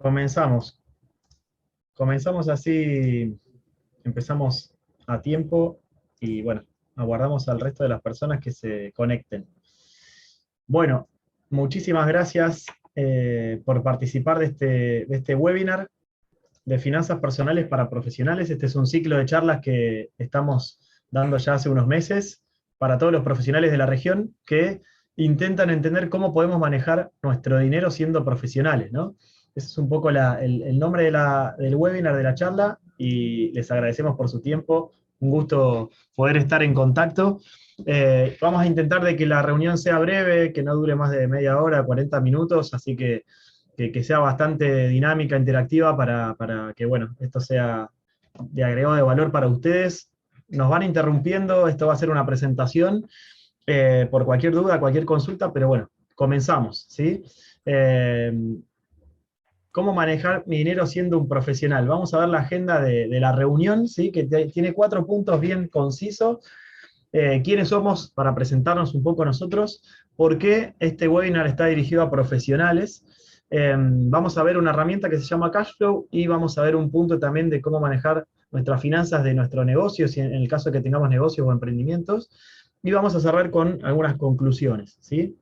Comenzamos. Comenzamos así, empezamos a tiempo y bueno, aguardamos al resto de las personas que se conecten. Bueno, muchísimas gracias por participar de este webinar de finanzas personales para profesionales. Este es un ciclo de charlas que estamos dando ya hace unos meses para todos los profesionales de la región que intentan entender cómo podemos manejar nuestro dinero siendo profesionales, ¿no? Ese es un poco el nombre del webinar, de la charla, y les agradecemos por su tiempo. Un gusto poder estar en contacto. Vamos a intentar de que la reunión sea breve, que no dure más de media hora, 40 minutos, así que sea bastante dinámica, interactiva, para que, bueno, esto sea de agregado de valor para ustedes. Nos van interrumpiendo, esto va a ser una presentación, por cualquier duda, cualquier consulta, pero bueno, comenzamos, ¿sí? Eh, ¿Cómo manejar mi dinero siendo un profesional? Vamos a ver la agenda de la reunión, ¿sí? Que tiene 4 puntos bien concisos. ¿Quiénes somos? Para presentarnos un poco nosotros. ¿Por qué este webinar está dirigido a profesionales? Vamos a ver una herramienta que se llama Cashflow y vamos a ver un punto también de cómo manejar nuestras finanzas de nuestro negocio, si en el caso de que tengamos negocios o emprendimientos. Y vamos a cerrar con algunas conclusiones, ¿sí?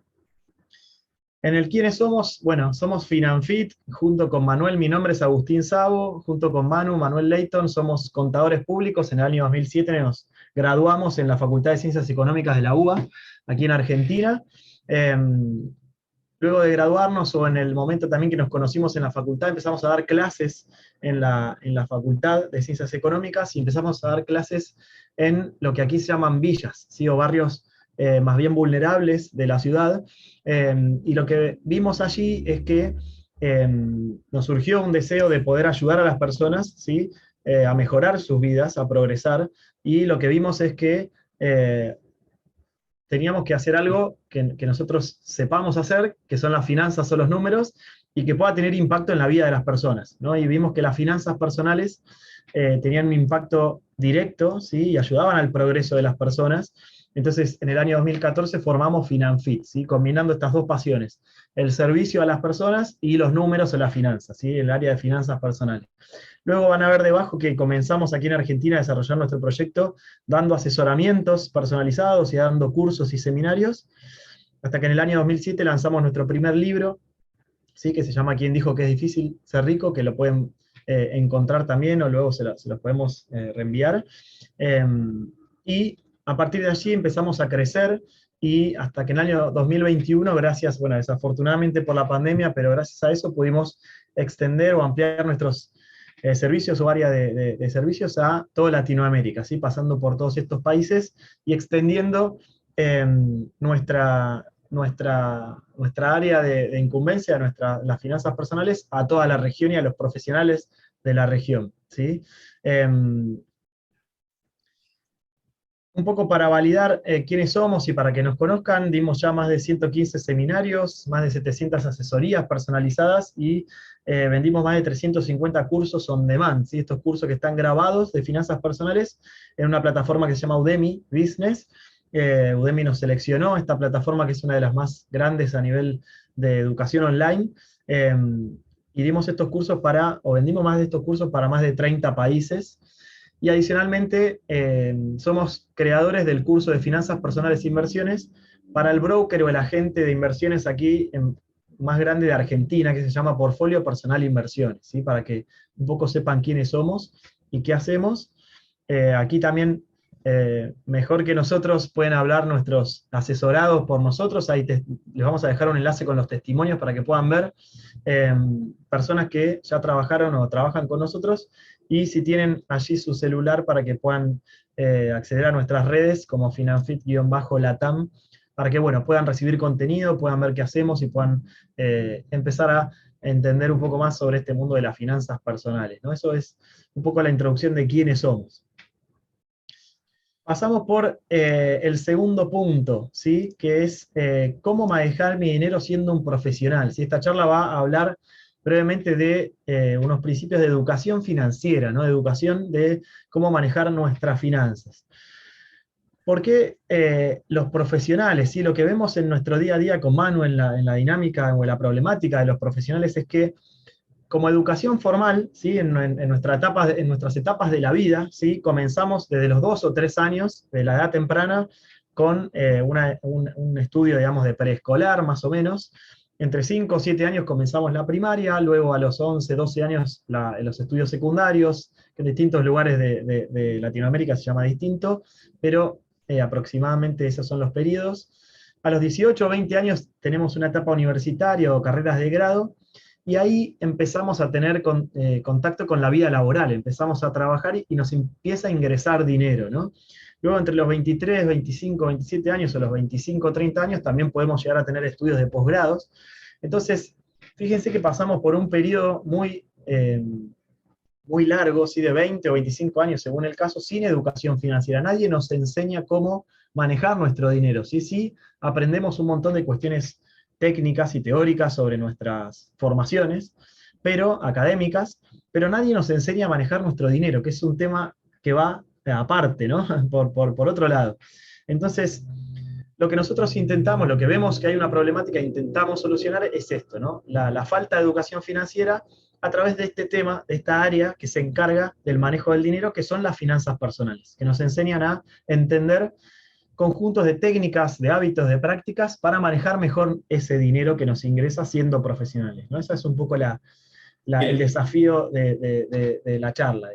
En el quiénes somos, bueno, somos Finanfit, junto con Manuel. Mi nombre es Agustín Sabo, junto con Manuel Leighton, somos contadores públicos. En el año 2007 nos graduamos en la Facultad de Ciencias Económicas de la UBA, aquí en Argentina. Eh, Luego de graduarnos, o en el momento también que nos conocimos en la facultad, empezamos a dar clases en la Facultad de Ciencias Económicas, y empezamos a dar clases en lo que aquí se llaman villas, ¿sí? O barrios más bien vulnerables de la ciudad. Y lo que vimos allí es que nos surgió un deseo de poder ayudar a las personas, ¿sí? A mejorar sus vidas, a progresar, y lo que vimos es que teníamos que hacer algo que nosotros sepamos hacer, que son las finanzas o los números, y que pueda tener impacto en la vida de las personas, ¿no? Y vimos que las finanzas personales tenían un impacto directo, ¿sí? Y ayudaban al progreso de las personas. Entonces, en el año 2014 formamos Finanfit, ¿sí? Combinando estas dos pasiones: el servicio a las personas y los números o las finanzas, ¿sí? El área de finanzas personales. Luego van a ver debajo que comenzamos aquí en Argentina a desarrollar nuestro proyecto dando asesoramientos personalizados y dando cursos y seminarios, hasta que en el año 2007 lanzamos nuestro primer libro, ¿sí? Que se llama ¿Quién dijo que es difícil ser rico?, que lo pueden encontrar también, o luego se los podemos reenviar. Eh, y a partir de allí empezamos a crecer, y hasta que en el año 2021, gracias, bueno, desafortunadamente por la pandemia, pero gracias a eso pudimos extender o ampliar nuestros servicios o área de servicios a toda Latinoamérica, ¿sí? Pasando por todos estos países y extendiendo nuestra área de incumbencia, las finanzas personales, a toda la región y a los profesionales de la región, ¿sí? Un poco para validar quiénes somos y para que nos conozcan, dimos ya más de 115 seminarios, más de 700 asesorías personalizadas, y vendimos más de 350 cursos on demand, ¿sí? Estos cursos que están grabados de finanzas personales en una plataforma que se llama Udemy Business. Udemy nos seleccionó, esta plataforma que es una de las más grandes a nivel de educación online, eh, y dimos estos cursos o vendimos más de estos cursos para más de 30 países. Y adicionalmente, somos creadores del curso de finanzas personales e inversiones para el broker o el agente de inversiones aquí más grande de Argentina, que se llama Portfolio Personal Inversiones, ¿sí? Para que un poco sepan quiénes somos y qué hacemos. Aquí también, mejor que nosotros, pueden hablar nuestros asesorados por nosotros. Ahí les vamos a dejar un enlace con los testimonios para que puedan ver personas que ya trabajaron o trabajan con nosotros, y si tienen allí su celular para que puedan acceder a nuestras redes como Finanfit-Latam, para que, bueno, puedan recibir contenido, puedan ver qué hacemos y puedan empezar a entender un poco más sobre este mundo de las finanzas personales, ¿no? Eso es un poco la introducción de quiénes somos. Pasamos por el segundo punto, ¿sí? Que es cómo manejar mi dinero siendo un profesional, ¿sí? Esta charla va a hablar brevemente de unos principios de educación financiera, ¿no? De educación de cómo manejar nuestras finanzas. ¿Por qué los profesionales? ¿Sí? Lo que vemos en nuestro día a día con Manu en la dinámica o en la problemática de los profesionales es que como educación formal, ¿sí? En nuestras etapas de la vida, ¿sí? Comenzamos desde los 2 o 3 años de la edad temprana con un estudio, digamos, de preescolar, más o menos. Entre 5 o 7 años comenzamos la primaria, luego a los 11, 12 años los estudios secundarios, que en distintos lugares de Latinoamérica se llama distinto, pero aproximadamente esos son los periodos. A los 18 o 20 años tenemos una etapa universitaria o carreras de grado, y ahí empezamos a tener contacto con la vida laboral, empezamos a trabajar y nos empieza a ingresar dinero, ¿no? Luego entre los 23, 25, 27 años o los 25, 30 años también podemos llegar a tener estudios de posgrados. Entonces, fíjense que pasamos por un periodo muy largo, ¿sí? De 20 o 25 años según el caso, sin educación financiera. Nadie nos enseña cómo manejar nuestro dinero. Sí, sí, aprendemos un montón de cuestiones técnicas y teóricas sobre nuestras formaciones, pero académicas, pero nadie nos enseña a manejar nuestro dinero, que es un tema que va aparte, ¿no? Por otro lado. Entonces, lo que nosotros intentamos, lo que vemos que hay una problemática e intentamos solucionar es esto, ¿no? La falta de educación financiera a través de este tema, de esta área que se encarga del manejo del dinero, que son las finanzas personales, que nos enseñan a entender conjuntos de técnicas, de hábitos, de prácticas para manejar mejor ese dinero que nos ingresa siendo profesionales, ¿no? Ese es un poco el Que, desafío de la charla.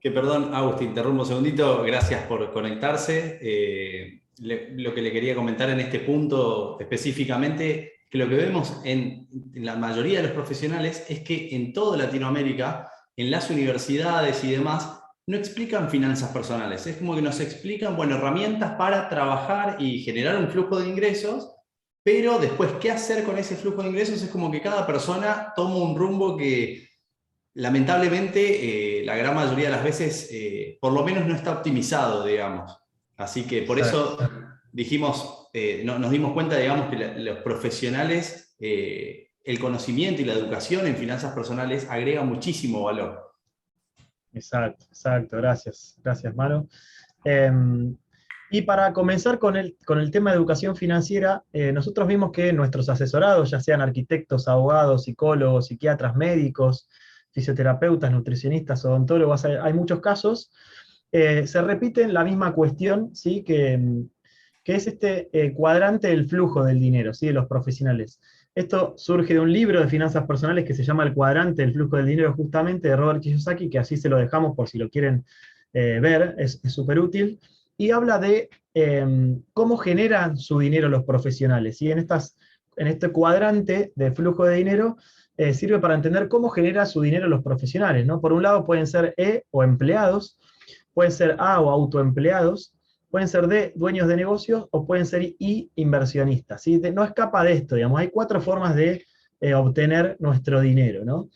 perdón, Agus, interrumpo un segundito, gracias por conectarse. Lo que le quería comentar en este punto específicamente, que lo que vemos en la mayoría de los profesionales es que en toda Latinoamérica, en las universidades y demás, no explican finanzas personales. Es como que nos explican, bueno, herramientas para trabajar y generar un flujo de ingresos, pero después, ¿qué hacer con ese flujo de ingresos? Es como que cada persona toma un rumbo que lamentablemente la gran mayoría de las veces por lo menos no está optimizado, digamos. Así que por Exacto. eso dijimos, nos dimos cuenta, digamos, que los profesionales, el conocimiento y la educación en finanzas personales agrega muchísimo valor. Exacto, exacto, gracias, gracias, Maro. Y para comenzar con el tema de educación financiera, nosotros vimos que nuestros asesorados, ya sean arquitectos, abogados, psicólogos, psiquiatras, médicos, fisioterapeutas, nutricionistas, odontólogos, hay muchos casos, se repiten la misma cuestión, ¿sí? Que es este cuadrante del flujo del dinero, ¿sí? De los profesionales. Esto surge de un libro de finanzas personales que se llama El cuadrante del flujo del dinero, justamente, de Robert Kiyosaki, que así se lo dejamos por si lo quieren ver, es súper útil, y habla de cómo generan su dinero los profesionales. ¿Sí? En este cuadrante de flujo de dinero sirve para entender cómo genera su dinero los profesionales, ¿no? Por un lado pueden ser o empleados, pueden ser o autoempleados, pueden ser dueños de negocios o pueden ser inversionistas. ¿Sí? No escapa de esto, digamos, hay 4 formas de obtener nuestro dinero, ¿no?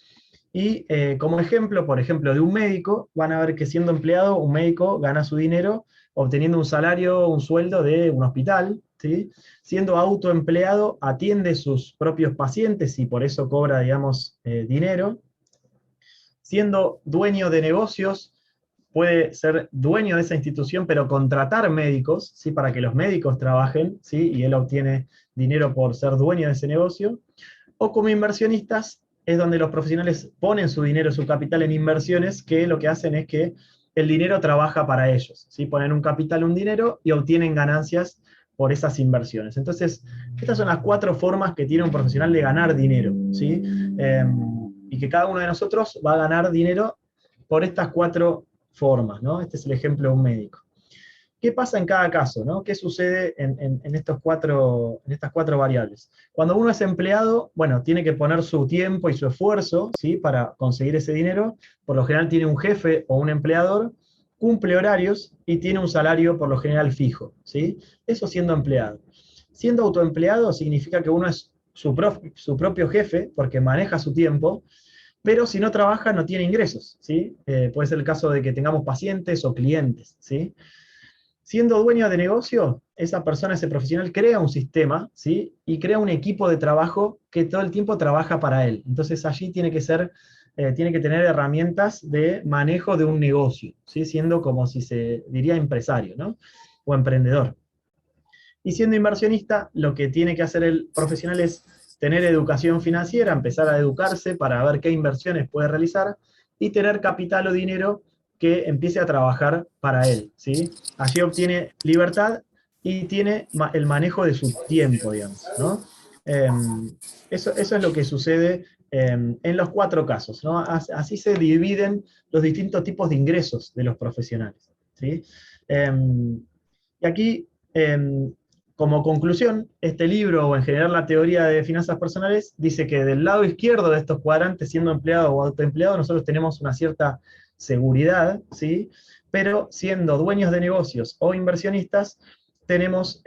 Y como ejemplo, por ejemplo, de un médico, van a ver que siendo empleado, un médico gana su dinero obteniendo un salario, un sueldo de un hospital, ¿sí? Siendo autoempleado, atiende sus propios pacientes y por eso cobra, digamos, dinero. Siendo dueño de negocios, puede ser dueño de esa institución, pero contratar médicos, ¿sí? Para que los médicos trabajen, ¿sí? Y él obtiene dinero por ser dueño de ese negocio. O como inversionistas, es donde los profesionales ponen su dinero, su capital en inversiones, que lo que hacen es que el dinero trabaja para ellos, ¿sí? Ponen un capital, un dinero, y obtienen ganancias por esas inversiones. Entonces, estas son las 4 formas que tiene un profesional de ganar dinero, ¿sí? Y que cada uno de nosotros va a ganar dinero por estas 4 formas, ¿no? Este es el ejemplo de un médico. ¿Qué pasa en cada caso, ¿no? ¿Qué sucede en estas 4 variables? Cuando uno es empleado, bueno, tiene que poner su tiempo y su esfuerzo, ¿sí? Para conseguir ese dinero. Por lo general tiene un jefe o un empleador, cumple horarios y tiene un salario por lo general fijo, ¿sí? Eso siendo empleado. Siendo autoempleado significa que uno es su propio jefe porque maneja su tiempo, pero si no trabaja no tiene ingresos, ¿sí? Puede ser el caso de que tengamos pacientes o clientes, ¿sí? Siendo dueño de negocio, esa persona, ese profesional, crea un sistema, ¿sí? Y crea un equipo de trabajo que todo el tiempo trabaja para él. Entonces allí tiene que tener herramientas de manejo de un negocio, ¿sí? Siendo como si se diría empresario, ¿no? O emprendedor. Y siendo inversionista, lo que tiene que hacer el profesional es tener educación financiera, empezar a educarse para ver qué inversiones puede realizar, y tener capital o dinero que empiece a trabajar para él, ¿sí? Allí obtiene libertad y tiene el manejo de su tiempo, digamos, ¿no? Eso es lo que sucede en los 4 casos, ¿no? Así se dividen los distintos tipos de ingresos de los profesionales, ¿sí? Y aquí, como conclusión, este libro, o en general la teoría de finanzas personales, dice que del lado izquierdo de estos cuadrantes, siendo empleado o autoempleado, nosotros tenemos una cierta seguridad, ¿sí? Pero siendo dueños de negocios o inversionistas, tenemos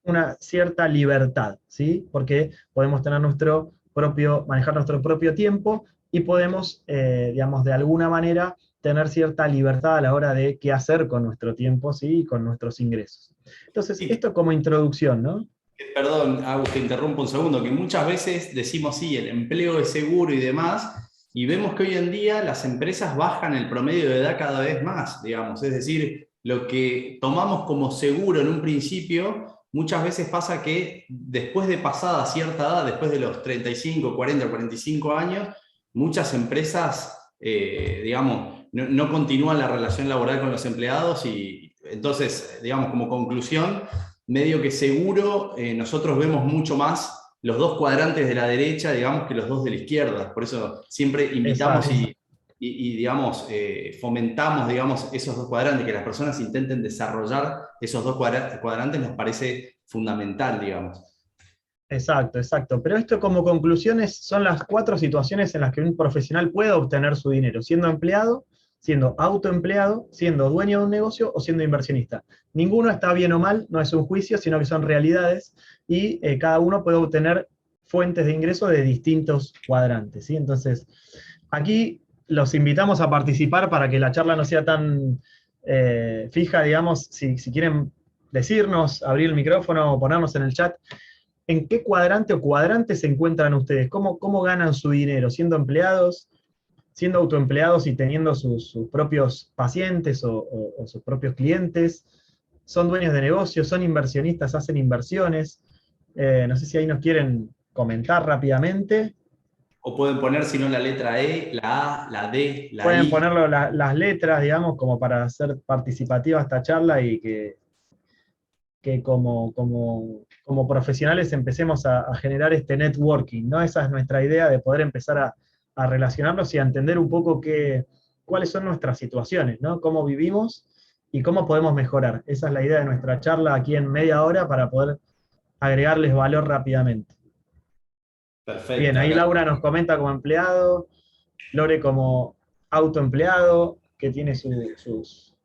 una cierta libertad, ¿sí? Porque podemos tener manejar nuestro propio tiempo, y podemos, digamos, de alguna manera tener cierta libertad a la hora de qué hacer con nuestro tiempo, ¿sí? Y con nuestros ingresos. Entonces, Sí, esto como introducción, ¿no? perdón, Agus, te interrumpo un segundo, que muchas veces decimos, sí, el empleo es seguro y demás, y vemos que hoy en día las empresas bajan el promedio de edad cada vez más, digamos, es decir, lo que tomamos como seguro en un principio, muchas veces pasa que después de pasada cierta edad, después de los 35, 40, 45 años, muchas empresas, digamos, no continúan la relación laboral con los empleados, y entonces, digamos, como conclusión, medio que seguro, nosotros vemos mucho más los 2 cuadrantes de la derecha, digamos, que los 2 de la izquierda. Por eso siempre invitamos Exacto. digamos, fomentamos, digamos, esos 2 cuadrantes, que las personas intenten desarrollar esos 2 cuadrantes, nos parece fundamental, digamos. Exacto, exacto. Pero esto como conclusiones son las 4 situaciones en las que un profesional puede obtener su dinero: siendo empleado, siendo autoempleado, siendo dueño de un negocio o siendo inversionista. Ninguno está bien o mal, no es un juicio, sino que son realidades, y cada uno puede obtener fuentes de ingreso de distintos cuadrantes, ¿sí? Entonces, aquí los invitamos a participar para que la charla no sea tan fija, digamos. Si quieren decirnos, abrir el micrófono o ponernos en el chat, ¿en qué cuadrante o cuadrantes se encuentran ustedes? ¿Cómo ganan su dinero? ¿Siendo empleados, siendo autoempleados y teniendo sus propios pacientes o sus propios clientes? ¿Son dueños de negocios? ¿Son inversionistas? ¿Hacen inversiones? No sé si ahí nos quieren comentar rápidamente. O pueden poner, si no, la letra E, la A, la D, la Pueden I. ponerlo las letras, digamos, como para hacer participativa esta charla, y que como profesionales empecemos a generar este networking, ¿no? Esa es nuestra idea, de poder empezar a relacionarnos y a entender un poco cuáles son nuestras situaciones, ¿no? Cómo vivimos y cómo podemos mejorar. Esa es la idea de nuestra charla aquí en media hora, para poder agregarles valor rápidamente. Bien, Perfecto, ahí acá. Laura nos comenta como empleado, Lore como autoempleado, que tiene sus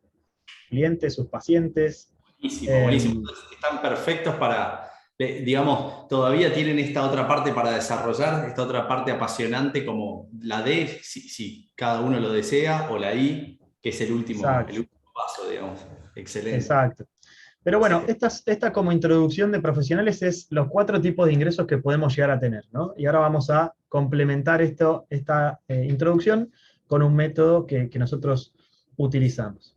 clientes, sus pacientes. Buenísimo, buenísimo. Em, Entonces, están perfectos para, digamos, todavía tienen esta otra parte para desarrollar, esta otra parte apasionante como la D, si cada uno lo desea, o la I, que es exacto, el último paso, digamos. Excelente. exacto. Pero bueno, Excelente. esta como introducción de profesionales es los 4 tipos de ingresos que podemos llegar a tener, ¿no? Y ahora vamos a complementar esta introducción con un método que nosotros utilizamos.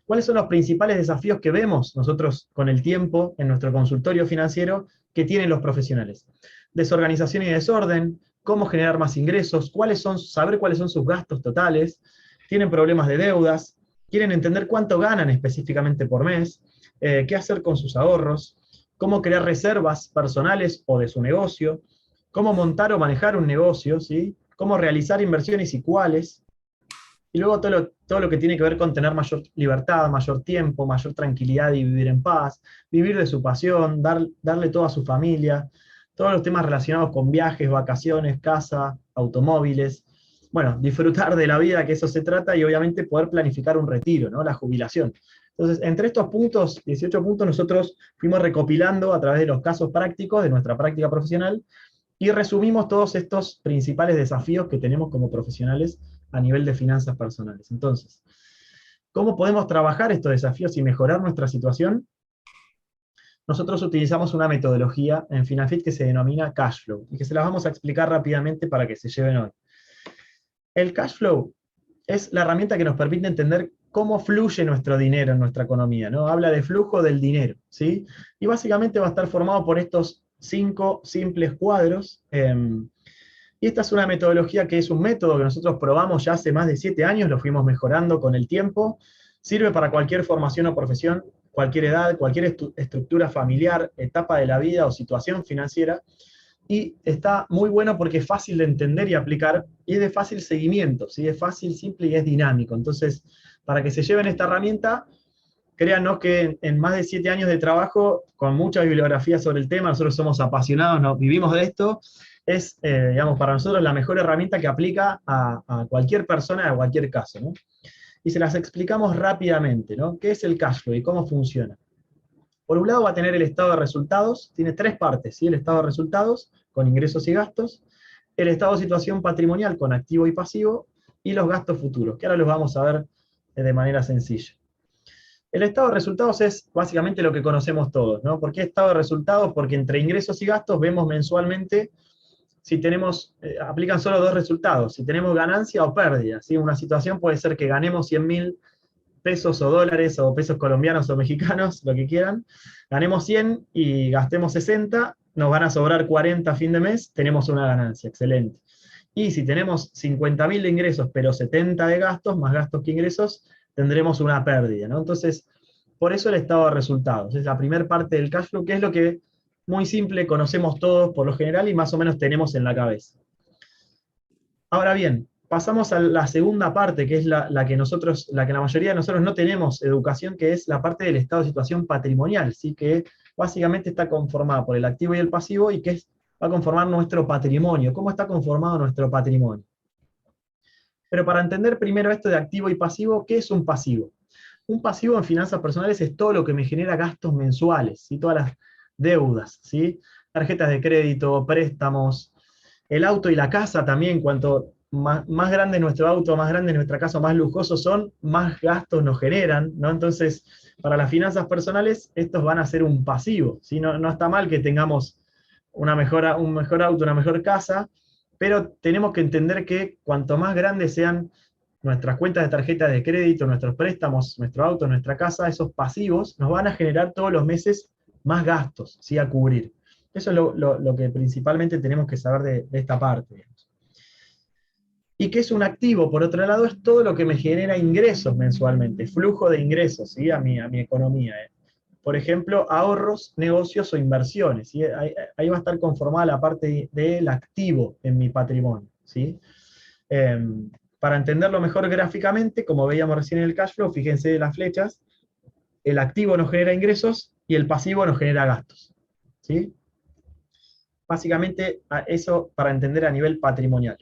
¿Cuáles son los principales desafíos que vemos nosotros con el tiempo en nuestro consultorio financiero que tienen los profesionales? Desorganización y desorden, cómo generar más ingresos, saber cuáles son sus gastos totales, tienen problemas de deudas, quieren entender cuánto ganan específicamente por mes, qué hacer con sus ahorros, cómo crear reservas personales o de su negocio, cómo montar o manejar un negocio, ¿sí? Cómo realizar inversiones y cuáles, y luego todo lo que tiene que ver con tener mayor libertad, mayor tiempo, mayor tranquilidad y vivir en paz, vivir de su pasión, darle todo a su familia, todos los temas relacionados con viajes, vacaciones, casa, automóviles. Bueno, disfrutar de la vida, que eso se trata, y obviamente poder planificar un retiro, ¿no? La jubilación. Entonces, entre estos puntos, 18 puntos, nosotros fuimos recopilando a través de los casos prácticos de nuestra práctica profesional, y resumimos todos estos principales desafíos que tenemos como profesionales a nivel de finanzas personales. Entonces, ¿cómo podemos trabajar estos desafíos y mejorar nuestra situación? Nosotros utilizamos una metodología en Finafit que se denomina cash flow, y que se las vamos a explicar rápidamente para que se lleven hoy. El cash flow es la herramienta que nos permite entender cómo fluye nuestro dinero en nuestra economía, ¿no? Habla de flujo del dinero, ¿sí? Y básicamente va a estar formado por estos 5 simples cuadros. Y esta es una metodología que es un método que nosotros probamos ya hace más de 7 años, lo fuimos mejorando con el tiempo. Sirve para cualquier formación o profesión, cualquier edad, cualquier estructura familiar, etapa de la vida o situación financiera. Y está muy bueno porque es fácil de entender y aplicar, y es de fácil seguimiento, ¿sí? Es fácil, simple y es dinámico. Entonces, para que se lleven esta herramienta, créanos que en más de 7 años de trabajo, con mucha bibliografía sobre el tema, nosotros somos apasionados, vivimos de esto, es, digamos, para nosotros la mejor herramienta que aplica a cualquier persona, a cualquier caso, ¿no? Y se las explicamos rápidamente, ¿no? ¿Qué es el cash flow y cómo funciona? Por un lado va a tener el estado de resultados, tiene 3 partes, ¿sí? El estado de resultados, con ingresos y gastos, el estado de situación patrimonial, con activo y pasivo, y los gastos futuros, que ahora los vamos a ver de manera sencilla. El estado de resultados es básicamente lo que conocemos todos, ¿no? ¿Por qué estado de resultados? Porque entre ingresos y gastos vemos mensualmente si tenemos, aplican solo 2 resultados, si tenemos ganancia o pérdida, ¿sí? Una situación puede ser que ganemos 100.000 pesos o dólares o pesos colombianos o mexicanos, lo que quieran, ganemos 100 y gastemos 60, nos van a sobrar 40 a fin de mes, tenemos una ganancia, excelente. Y si tenemos 50.000 de ingresos, pero 70 de gastos, más gastos que ingresos, tendremos una pérdida, ¿no? Entonces, por eso el estado de resultados. Es la primera parte del cash flow, que es lo que, muy simple, conocemos todos por lo general y más o menos tenemos en la cabeza. Ahora bien, pasamos a la segunda parte, que es la que la mayoría de nosotros no tenemos educación, que es la parte del estado de situación patrimonial, ¿sí? Que básicamente está conformada por el activo y el pasivo, y que va a conformar nuestro patrimonio. ¿Cómo está conformado nuestro patrimonio? Pero para entender primero esto de activo y pasivo, ¿qué es un pasivo? Un pasivo en finanzas personales es todo lo que me genera gastos mensuales, ¿sí? Todas las deudas, ¿sí? Tarjetas de crédito, préstamos, el auto y la casa también. Cuanto más grande nuestro auto, más grande nuestra casa, más lujosos son, más gastos nos generan, ¿no? Entonces, para las finanzas personales, estos van a ser un pasivo, ¿sí? No está mal que tengamos un mejor auto, una mejor casa, pero tenemos que entender que cuanto más grandes sean nuestras cuentas de tarjeta de crédito, nuestros préstamos, nuestro auto, nuestra casa, esos pasivos nos van a generar todos los meses más gastos, ¿sí? A cubrir. Eso es lo que principalmente tenemos que saber de esta parte, digamos. Y que es un activo, por otro lado, es todo lo que me genera ingresos mensualmente, flujo de ingresos, ¿sí? a mi economía. Por ejemplo, ahorros, negocios o inversiones, ¿sí? Ahí va a estar conformada la parte del activo en mi patrimonio, ¿sí? Para entenderlo mejor gráficamente, como veíamos recién en el cash flow, fíjense las flechas, el activo nos genera ingresos y el pasivo nos genera gastos, ¿sí? Básicamente eso para entender a nivel patrimonial.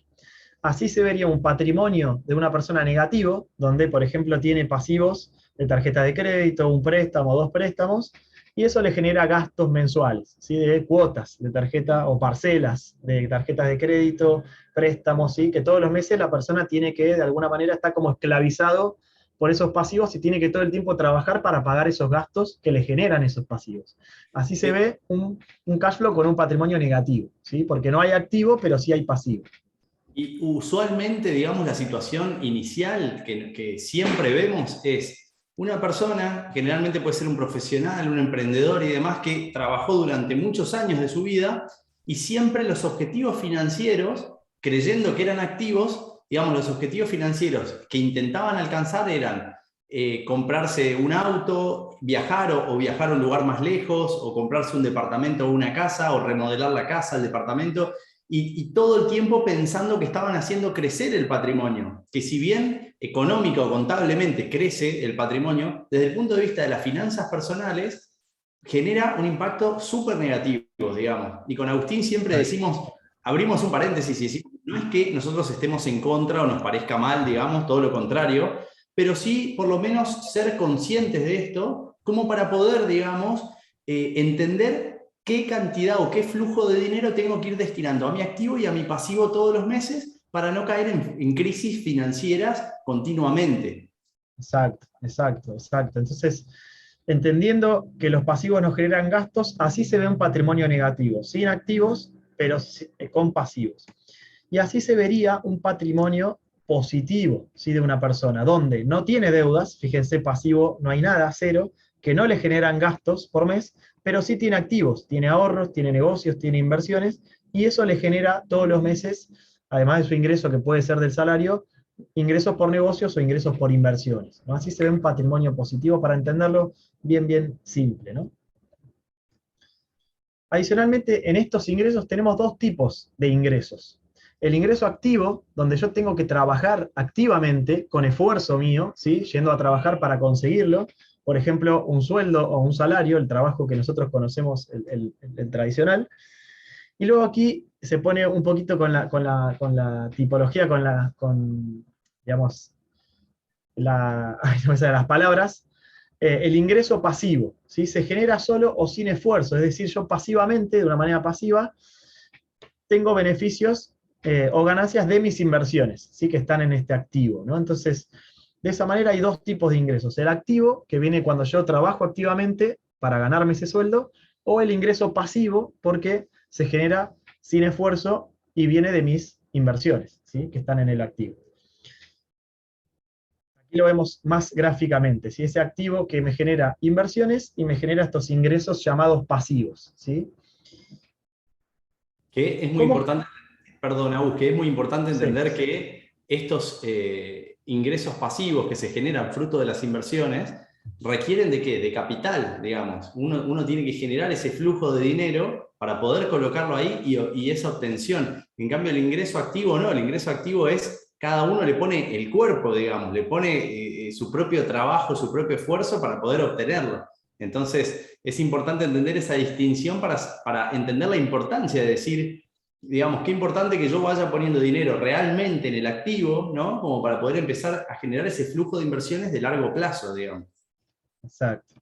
Así se vería un patrimonio de una persona negativo, donde por ejemplo tiene pasivos de tarjeta de crédito, un préstamo, 2 préstamos, y eso le genera gastos mensuales, ¿sí? De cuotas de tarjeta o parcelas de tarjetas de crédito, préstamos, ¿sí? Que todos los meses la persona tiene que, de alguna manera, está como esclavizado por esos pasivos y tiene que todo el tiempo trabajar para pagar esos gastos que le generan esos pasivos. Así se ve un cash flow con un patrimonio negativo, ¿sí? Porque no hay activo, pero sí hay pasivo. Y usualmente, digamos, la situación inicial que siempre vemos es una persona, generalmente puede ser un profesional, un emprendedor y demás, que trabajó durante muchos años de su vida y siempre los objetivos financieros, creyendo que eran activos, digamos, los objetivos financieros que intentaban alcanzar eran comprarse un auto, viajar o viajar a un lugar más lejos, o comprarse un departamento o una casa, o remodelar la casa, el departamento, y todo el tiempo pensando que estaban haciendo crecer el patrimonio, que si bien económico o contablemente crece el patrimonio, desde el punto de vista de las finanzas personales, genera un impacto súper negativo, digamos. Y con Agustín siempre decimos, abrimos un paréntesis y decimos, no es que nosotros estemos en contra o nos parezca mal, digamos, todo lo contrario, pero sí por lo menos ser conscientes de esto, como para poder, digamos, entender qué cantidad o qué flujo de dinero tengo que ir destinando a mi activo y a mi pasivo todos los meses para no caer en crisis financieras continuamente. Exacto. Entonces, entendiendo que los pasivos nos generan gastos, así se ve un patrimonio negativo, sin activos, pero con pasivos. Y así se vería un patrimonio positivo, ¿sí? De una persona, donde no tiene deudas, fíjense, pasivo, no hay nada, cero, que no le generan gastos por mes, pero sí tiene activos, tiene ahorros, tiene negocios, tiene inversiones, y eso le genera todos los meses, además de su ingreso que puede ser del salario, ingresos por negocios o ingresos por inversiones, ¿no? Así se ve un patrimonio positivo para entenderlo bien, bien simple, ¿no? Adicionalmente, en estos ingresos tenemos dos tipos de ingresos. El ingreso activo, donde yo tengo que trabajar activamente, con esfuerzo mío, ¿sí? Yendo a trabajar para conseguirlo. Por ejemplo, un sueldo o un salario, el trabajo que nosotros conocemos, el tradicional. Y luego aquí se pone un poquito con la tipología, digamos, ay, no me salen las palabras, el ingreso pasivo, ¿sí? Se genera solo o sin esfuerzo, es decir, yo pasivamente, de una manera pasiva, tengo beneficios o ganancias de mis inversiones, ¿sí? Que están en este activo, ¿no? Entonces, de esa manera hay dos tipos de ingresos. El activo, que viene cuando yo trabajo activamente para ganarme ese sueldo, o el ingreso pasivo, porque se genera sin esfuerzo y viene de mis inversiones, ¿sí? Que están en el activo. Aquí lo vemos más gráficamente, ¿sí? Ese activo que me genera inversiones y me genera estos ingresos llamados pasivos, ¿sí? Que es muy ¿Cómo? importante, perdón, Agus, que es muy importante Sí, entender que estos ingresos pasivos que se generan fruto de las inversiones requieren de qué? De capital, digamos. Uno tiene que generar ese flujo de dinero para poder colocarlo ahí y esa obtención. En cambio, el ingreso activo no, el ingreso activo es cada uno le pone el cuerpo, digamos, le pone su propio trabajo, su propio esfuerzo para poder obtenerlo. Entonces, es importante entender esa distinción para entender la importancia de decir, digamos, qué importante que yo vaya poniendo dinero realmente en el activo, ¿no? Como para poder empezar a generar ese flujo de inversiones de largo plazo, digamos. exacto.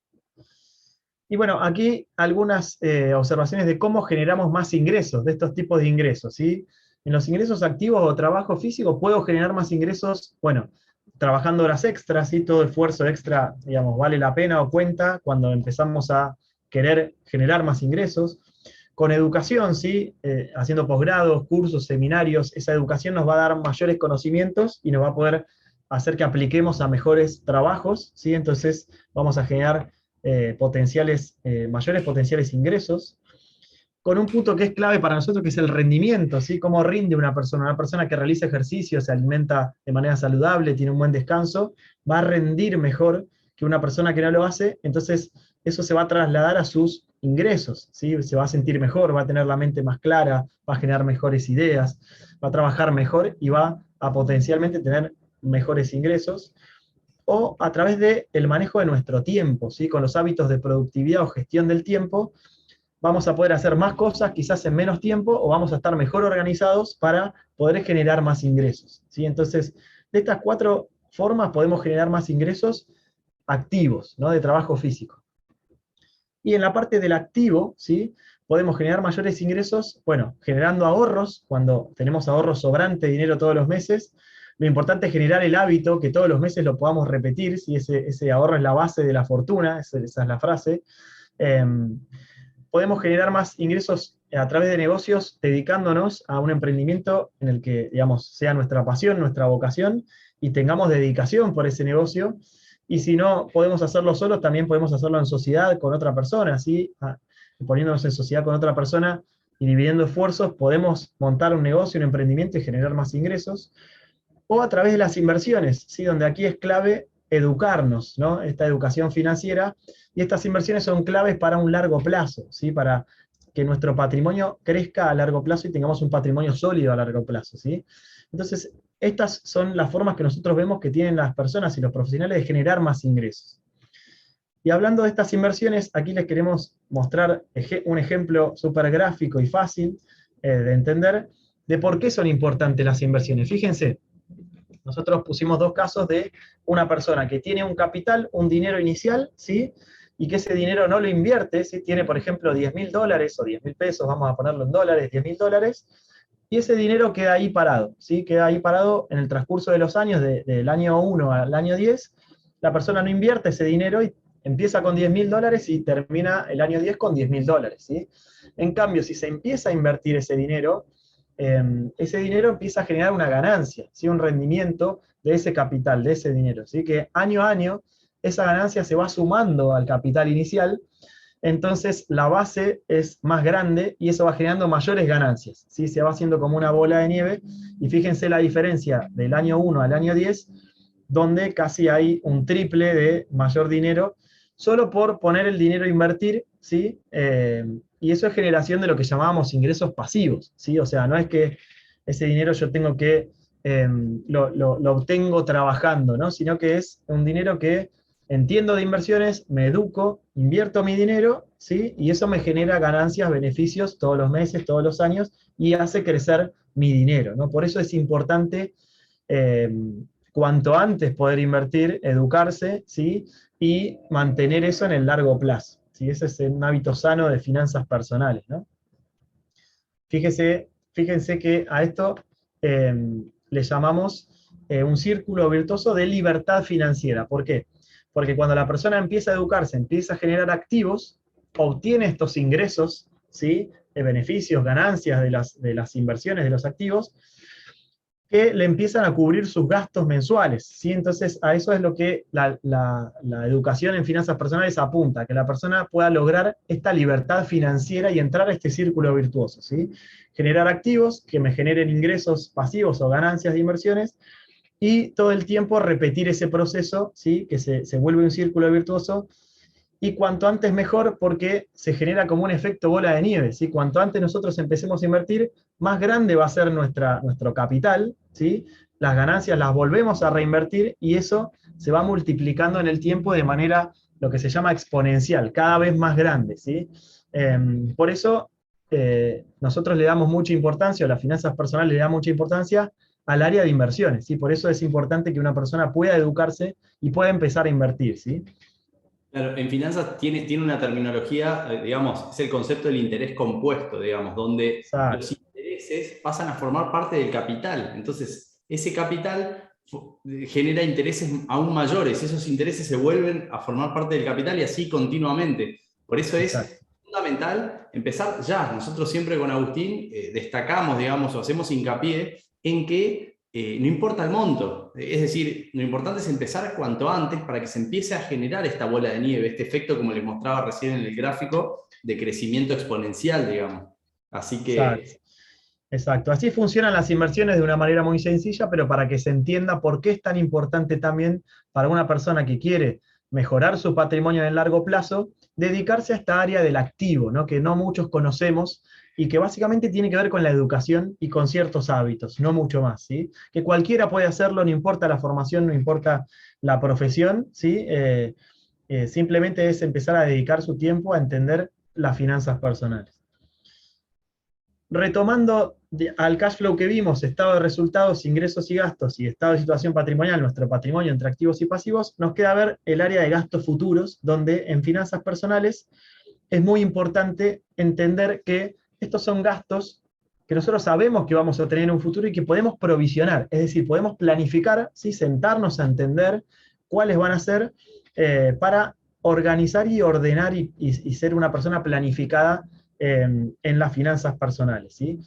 Y bueno, aquí algunas observaciones de cómo generamos más ingresos, de estos tipos de ingresos, ¿sí? En los ingresos activos o trabajo físico puedo generar más ingresos, bueno, trabajando horas extras, ¿sí? Todo esfuerzo extra, digamos, vale la pena o cuenta cuando empezamos a querer generar más ingresos. Con educación, ¿sí? Haciendo posgrados, cursos, seminarios, esa educación nos va a dar mayores conocimientos y nos va a poder hacer que apliquemos a mejores trabajos, ¿sí? Entonces vamos a generar mayores potenciales ingresos, con un punto que es clave para nosotros, que es el rendimiento, ¿sí? Cómo rinde una persona que realiza ejercicio, se alimenta de manera saludable, tiene un buen descanso, va a rendir mejor que una persona que no lo hace, entonces eso se va a trasladar a sus ingresos, ¿sí? Se va a sentir mejor, va a tener la mente más clara, va a generar mejores ideas, va a trabajar mejor y va a potencialmente tener mejores ingresos, o a través del manejo de nuestro tiempo, ¿sí? Con los hábitos de productividad o gestión del tiempo, vamos a poder hacer más cosas quizás en menos tiempo o vamos a estar mejor organizados para poder generar más ingresos, ¿sí? Entonces, de estas cuatro formas podemos generar más ingresos activos, ¿no? De trabajo físico. Y en la parte del activo, ¿sí? Podemos generar mayores ingresos, bueno, generando ahorros, cuando tenemos ahorros sobrante de dinero todos los meses. Lo importante es generar el hábito, que todos los meses lo podamos repetir, si ese ahorro es la base de la fortuna, esa es la frase. Eh, Podemos generar más ingresos a través de negocios dedicándonos a un emprendimiento en el que, digamos, sea nuestra pasión, nuestra vocación, y tengamos dedicación por ese negocio. Y si no podemos hacerlo solos, también podemos hacerlo en sociedad con otra persona, ¿sí? Poniéndonos en sociedad con otra persona y dividiendo esfuerzos, podemos montar un negocio, un emprendimiento y generar más ingresos. O a través de las inversiones, ¿sí? Donde aquí es clave educarnos, ¿no? Esta educación financiera, y estas inversiones son claves para un largo plazo, ¿sí? Para que nuestro patrimonio crezca a largo plazo y tengamos un patrimonio sólido a largo plazo, ¿sí? Entonces, estas son las formas que nosotros vemos que tienen las personas y los profesionales de generar más ingresos. Y hablando de estas inversiones, aquí les queremos mostrar un ejemplo súper gráfico y fácil de entender de por qué son importantes las inversiones. Fíjense, nosotros pusimos dos casos de una persona que tiene un capital, un dinero inicial, ¿sí? Y que ese dinero no lo invierte, ¿sí? Tiene, por ejemplo, $10.000 o 10.000 pesos, vamos a ponerlo en dólares, $10.000, y ese dinero queda ahí parado, ¿sí? Queda ahí parado en el transcurso de los años, del año 1 al año 10, la persona no invierte ese dinero y empieza con $10.000 y termina el año 10 con $10.000, ¿sí? En cambio, si se empieza a invertir ese dinero empieza a generar una ganancia, ¿sí? Un rendimiento de ese capital, de ese dinero. ¿Sí? Que año a año esa ganancia se va sumando al capital inicial entonces la base es más grande y eso va generando mayores ganancias, ¿sí? Se va haciendo como una bola de nieve, y fíjense la diferencia del año 1 al año 10, donde casi hay un triple de mayor dinero, solo por poner el dinero a invertir, ¿sí? Y eso es generación de lo que llamábamos ingresos pasivos, ¿sí? O sea, no es que ese dinero yo tengo que, lo obtengo trabajando, ¿no? Sino que es un dinero que entiendo de inversiones, me educo, invierto mi dinero, ¿sí? Y eso me genera ganancias, beneficios todos los meses, todos los años, y hace crecer mi dinero, ¿no? Por eso es importante, eh, cuanto antes poder invertir, educarse, ¿sí? Y mantener eso en el largo plazo, ¿sí? Ese es un hábito sano de finanzas personales, ¿no? Fíjense que a esto, eh, le llamamos, un círculo virtuoso de libertad financiera. ¿Por qué? Porque cuando la persona empieza a educarse, empieza a generar activos, obtiene estos ingresos, ¿sí? Beneficios, ganancias de las inversiones, de los activos, que le empiezan a cubrir sus gastos mensuales, ¿sí? Entonces, a eso es lo que la educación en finanzas personales apunta, que la persona pueda lograr esta libertad financiera y entrar a este círculo virtuoso, ¿sí? Generar activos que me generen ingresos pasivos o ganancias de inversiones, y todo el tiempo repetir ese proceso, ¿sí? Que se vuelve un círculo virtuoso, y cuanto antes mejor, porque se genera como un efecto bola de nieve, ¿sí? Cuanto antes nosotros empecemos a invertir, más grande va a ser nuestro capital, ¿sí? Las ganancias las volvemos a reinvertir, y eso se va multiplicando en el tiempo de manera, lo que se llama exponencial, cada vez más grande, ¿sí? Por eso, nosotros le damos mucha importancia, o las finanzas personales le dan mucha importancia al área de inversiones, ¿sí? Por eso es importante que una persona pueda educarse y pueda empezar a invertir, ¿sí? Claro, en finanzas tiene una terminología, digamos, es el concepto del interés compuesto, digamos, donde los Exacto, intereses pasan a formar parte del capital. Entonces, ese capital genera intereses aún mayores, esos intereses se vuelven a formar parte del capital y así continuamente. Por eso es exacto. fundamental empezar ya. Nosotros siempre con Agustín destacamos, digamos, o hacemos hincapié en que no importa el monto, es decir, lo importante es empezar cuanto antes para que se empiece a generar esta bola de nieve, este efecto, como les mostraba recién en el gráfico, de crecimiento exponencial, digamos. Así Exacto, que, exacto. Así funcionan las inversiones de una manera muy sencilla, pero para que se entienda por qué es tan importante también para una persona que quiere mejorar su patrimonio en el largo plazo, dedicarse a esta área del activo, ¿no? Que no muchos conocemos, y que básicamente tiene que ver con la educación y con ciertos hábitos, no mucho más, ¿sí? Que cualquiera puede hacerlo, no importa la formación, no importa la profesión, ¿sí? Simplemente es empezar a dedicar su tiempo a entender las finanzas personales. Retomando al cash flow que vimos, estado de resultados, ingresos y gastos, y estado de situación patrimonial, nuestro patrimonio entre activos y pasivos, nos queda ver el área de gastos futuros, donde en finanzas personales es muy importante entender que estos son gastos que nosotros sabemos que vamos a tener en un futuro y que podemos provisionar, es decir, podemos planificar, ¿sí? Sentarnos a entender cuáles van a ser, para organizar y ordenar y ser una persona planificada, en las finanzas personales, ¿sí?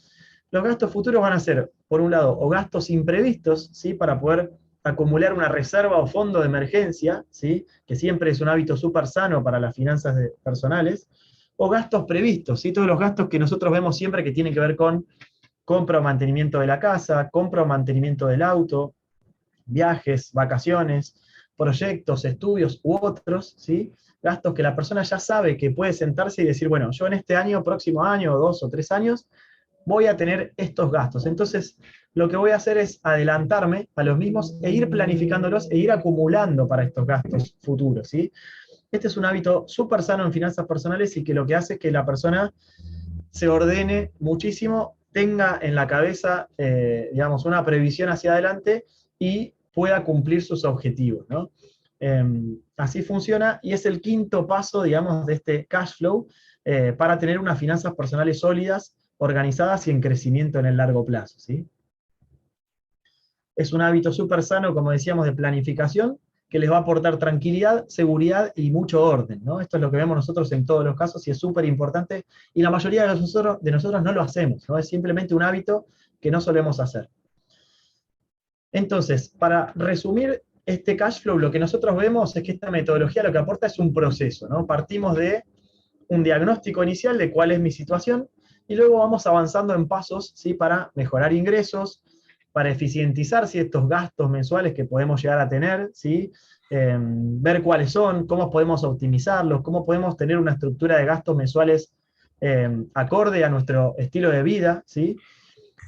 Los gastos futuros van a ser, por un lado, o gastos imprevistos, ¿sí? Para poder acumular una reserva o fondo de emergencia, ¿sí? Que siempre es un hábito súper sano para las finanzas personales, o gastos previstos, ¿sí? Todos los gastos que nosotros vemos siempre que tienen que ver con compra o mantenimiento de la casa, compra o mantenimiento del auto, viajes, vacaciones, proyectos, estudios u otros, ¿sí? Gastos que la persona ya sabe que puede sentarse y decir, bueno, yo en este año, próximo año, 2 o 3 años, voy a tener estos gastos. Entonces, lo que voy a hacer es adelantarme a los mismos e ir planificándolos e ir acumulando para estos gastos futuros, ¿sí? Este es un hábito súper sano en finanzas personales, y que lo que hace es que la persona se ordene muchísimo, tenga en la cabeza, digamos, una previsión hacia adelante, y pueda cumplir sus objetivos, ¿no? Así funciona, y es el quinto paso, digamos, de este cash flow, para tener unas finanzas personales sólidas, organizadas y en crecimiento en el largo plazo, ¿sí? Es un hábito súper sano, como decíamos, de planificación, que les va a aportar tranquilidad, seguridad y mucho orden, ¿no? Esto es lo que vemos nosotros en todos los casos, y es súper importante, y la mayoría de nosotros no lo hacemos, ¿no? Es simplemente un hábito que no solemos hacer. Entonces, para resumir este cash flow, lo que nosotros vemos es que esta metodología lo que aporta es un proceso, ¿no? Partimos de un diagnóstico inicial de cuál es mi situación, y luego vamos avanzando en pasos, ¿sí? Para mejorar ingresos, para eficientizar estos gastos mensuales que podemos llegar a tener, ¿sí? Ver cuáles son, cómo podemos optimizarlos, cómo podemos tener una estructura de gastos mensuales acorde a nuestro estilo de vida, ¿sí?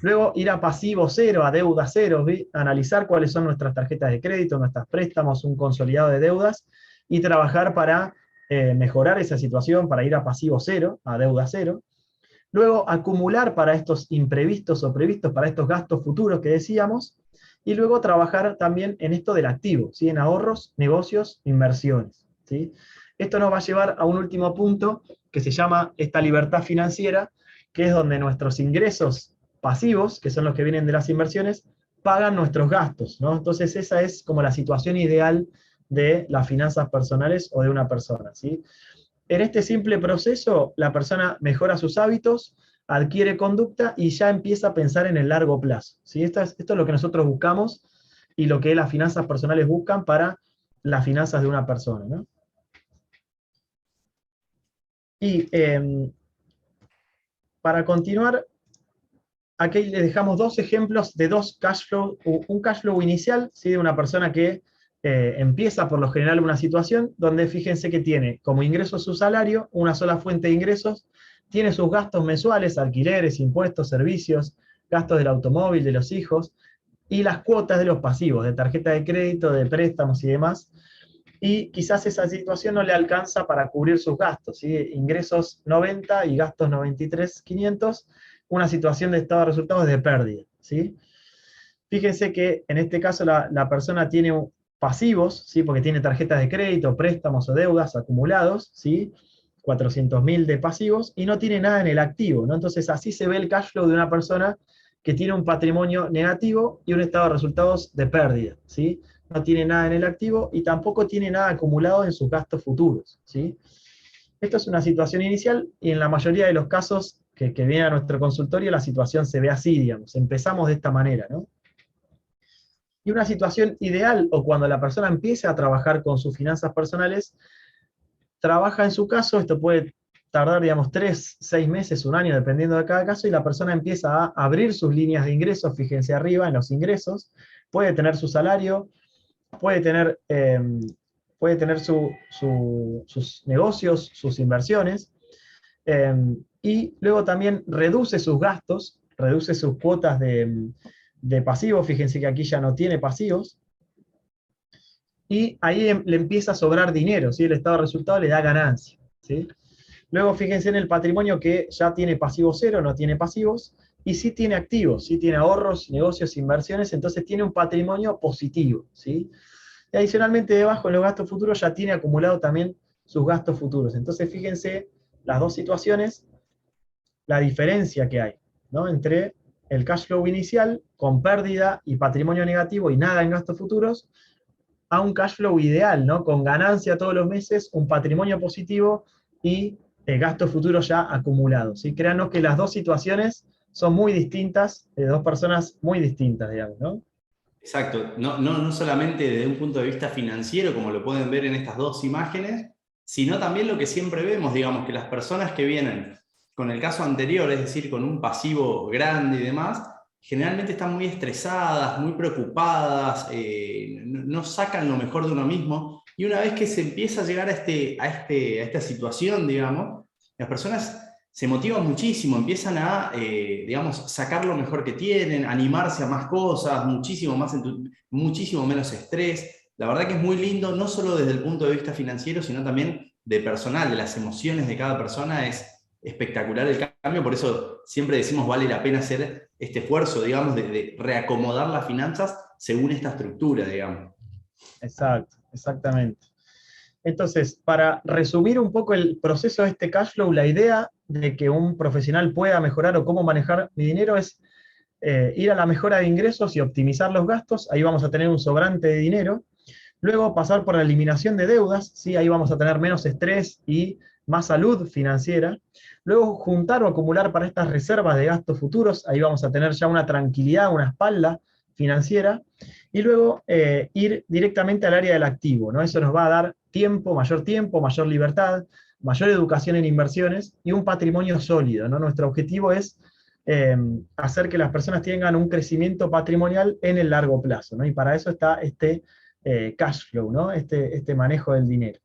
Luego ir a pasivo cero, a deuda cero, ¿sí? Analizar cuáles son nuestras tarjetas de crédito, nuestros préstamos, un consolidado de deudas, y trabajar para mejorar esa situación, para ir a pasivo cero, a deuda cero. Luego acumular para estos imprevistos o previstos, para estos gastos futuros que decíamos, y luego trabajar también en esto del activo, ¿sí? En ahorros, negocios, inversiones, ¿sí? Esto nos va a llevar a un último punto que se llama esta libertad financiera, que es donde nuestros ingresos pasivos, que son los que vienen de las inversiones, pagan nuestros gastos, ¿no? Entonces esa es como la situación ideal de las finanzas personales o de una persona, ¿sí? En este simple proceso, la persona mejora sus hábitos, adquiere conducta y ya empieza a pensar en el largo plazo, ¿sí? Esto es lo que nosotros buscamos y lo que las finanzas personales buscan para las finanzas de una persona, ¿no? Y para continuar, aquí les dejamos dos ejemplos de dos cash flow, un cash flow inicial, ¿sí? De una persona que empieza por lo general una situación donde fíjense que tiene como ingreso su salario, una sola fuente de ingresos, tiene sus gastos mensuales, alquileres, impuestos, servicios, gastos del automóvil, de los hijos, y las cuotas de los pasivos, de tarjeta de crédito, de préstamos y demás, y quizás esa situación no le alcanza para cubrir sus gastos, ¿sí? Ingresos 90 y gastos 93.500, una situación de estado de resultados de pérdida, ¿sí? Fíjense que en este caso la persona tiene pasivos, ¿sí? Porque tiene tarjetas de crédito, préstamos o deudas acumulados, ¿sí? 400.000 de pasivos, y no tiene nada en el activo, ¿no? Entonces así se ve el cash flow de una persona que tiene un patrimonio negativo y un estado de resultados de pérdida, ¿sí? No tiene nada en el activo y tampoco tiene nada acumulado en sus gastos futuros, ¿sí? Esto es una situación inicial y en la mayoría de los casos que vienen a nuestro consultorio la situación se ve así, digamos, empezamos de esta manera, ¿no? Y una situación ideal, o cuando la persona empiece a trabajar con sus finanzas personales, trabaja en su caso, esto puede tardar, digamos, 3, 6 meses, un año, dependiendo de cada caso, y la persona empieza a abrir sus líneas de ingresos, fíjense arriba en los ingresos, puede tener su salario, puede tener, sus negocios, sus inversiones, y luego también reduce sus gastos, reduce sus cuotas de pasivos, fíjense que aquí ya no tiene pasivos, y ahí le empieza a sobrar dinero, ¿sí? El estado de resultado le da ganancia, ¿sí? Luego fíjense en el patrimonio que ya tiene pasivo cero, no tiene pasivos, y sí tiene activos, sí tiene ahorros, negocios, inversiones, entonces tiene un patrimonio positivo, ¿sí? Y adicionalmente debajo en los gastos futuros ya tiene acumulado también sus gastos futuros. Entonces fíjense las dos situaciones, la diferencia que hay, ¿no? Entre el cash flow inicial con pérdida y patrimonio negativo y nada en gastos futuros, a un cash flow ideal, ¿no? Con ganancia todos los meses, un patrimonio positivo y gastos futuros ya acumulados, ¿sí? Créanos que las dos situaciones son muy distintas, de dos personas muy distintas, digamos, ¿no? Exacto, no solamente desde un punto de vista financiero, como lo pueden ver en estas dos imágenes, sino también lo que siempre vemos, digamos, que las personas que vienen con el caso anterior, es decir, con un pasivo grande y demás, generalmente están muy estresadas, muy preocupadas, no sacan lo mejor de uno mismo, y una vez que se empieza a llegar a esta situación, digamos, las personas se motivan muchísimo, empiezan a, digamos, sacar lo mejor que tienen, animarse a más cosas, muchísimo menos estrés. La verdad que es muy lindo, no solo desde el punto de vista financiero, sino también de personal, de las emociones de cada persona. Es espectacular el cambio, por eso siempre decimos vale la pena hacer este esfuerzo, digamos, de reacomodar las finanzas según esta estructura, digamos. Exacto, exactamente. Entonces, para resumir un poco el proceso de este cash flow, la idea de que un profesional pueda mejorar o cómo manejar mi dinero es ir a la mejora de ingresos y optimizar los gastos, ahí vamos a tener un sobrante de dinero. Luego pasar por la eliminación de deudas, ¿sí? Ahí vamos a tener menos estrés y más salud financiera. Luego juntar o acumular para estas reservas de gastos futuros, ahí vamos a tener ya una tranquilidad, una espalda financiera. Y luego ir directamente al área del activo, ¿no? Eso nos va a dar tiempo, mayor libertad, mayor educación en inversiones y un patrimonio sólido, ¿no? Nuestro objetivo es hacer que las personas tengan un crecimiento patrimonial en el largo plazo, ¿no? Y para eso está este cash flow, ¿no? Este manejo del dinero.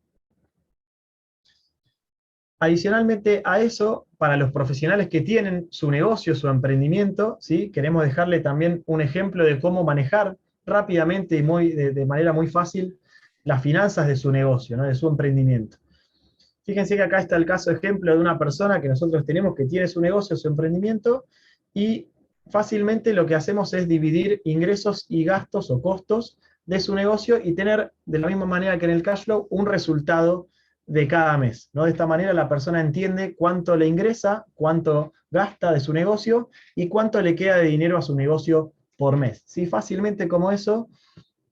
Adicionalmente a eso, para los profesionales que tienen su negocio, su emprendimiento, ¿sí? Queremos dejarle también un ejemplo de cómo manejar rápidamente y de manera muy fácil las finanzas de su negocio, ¿no? De su emprendimiento. Fíjense que acá está el caso ejemplo de una persona que nosotros tenemos que tiene su negocio, su emprendimiento, y fácilmente lo que hacemos es dividir ingresos y gastos o costos de su negocio y tener, de la misma manera que en el cash flow, un resultado de cada mes, ¿no? De esta manera la persona entiende cuánto le ingresa, cuánto gasta de su negocio y cuánto le queda de dinero a su negocio por mes. ¿Sí? Fácilmente como eso,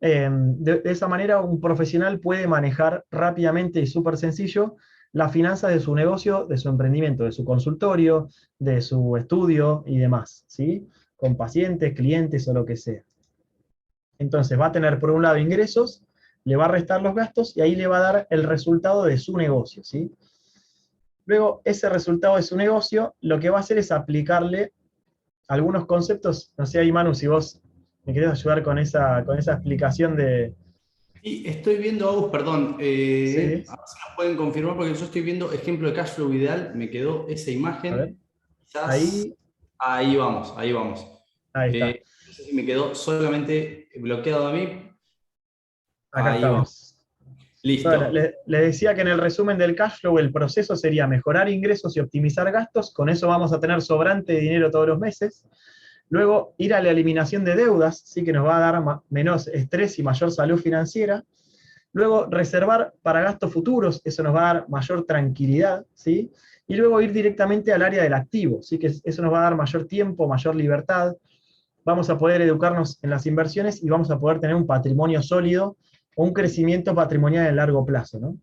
de esa manera un profesional puede manejar rápidamente y súper sencillo las finanzas de su negocio, de su emprendimiento, de su consultorio, de su estudio y demás, ¿sí? Con pacientes, clientes o lo que sea. Entonces va a tener por un lado ingresos, le va a restar los gastos y ahí le va a dar el resultado de su negocio, ¿sí? Luego, ese resultado de su negocio, lo que va a hacer es aplicarle algunos conceptos. No sé, ahí Manu, si vos me querés ayudar con esa explicación de... Sí, estoy viendo, Agus, perdón, Sí, a ver si nos pueden confirmar, porque yo estoy viendo ejemplo de cash flow ideal, me quedó esa a ver, imagen, quizás ahí, ahí vamos, ahí vamos. ahí está. No sé si me quedó solamente bloqueado a mí, Acá ahí vamos, estamos. Bueno, listo. le decía que en el resumen del cash flow el proceso sería mejorar ingresos y optimizar gastos, con eso vamos a tener sobrante de dinero todos los meses. Luego ir a la eliminación de deudas, sí que nos va a dar menos estrés y mayor salud financiera. Luego reservar para gastos futuros, eso nos va a dar mayor tranquilidad, ¿sí? Y luego ir directamente al área del activo, ¿sí? Que eso nos va a dar mayor tiempo, mayor libertad. Vamos a poder educarnos en las inversiones y vamos a poder tener un patrimonio sólido o un crecimiento patrimonial en largo plazo, ¿no?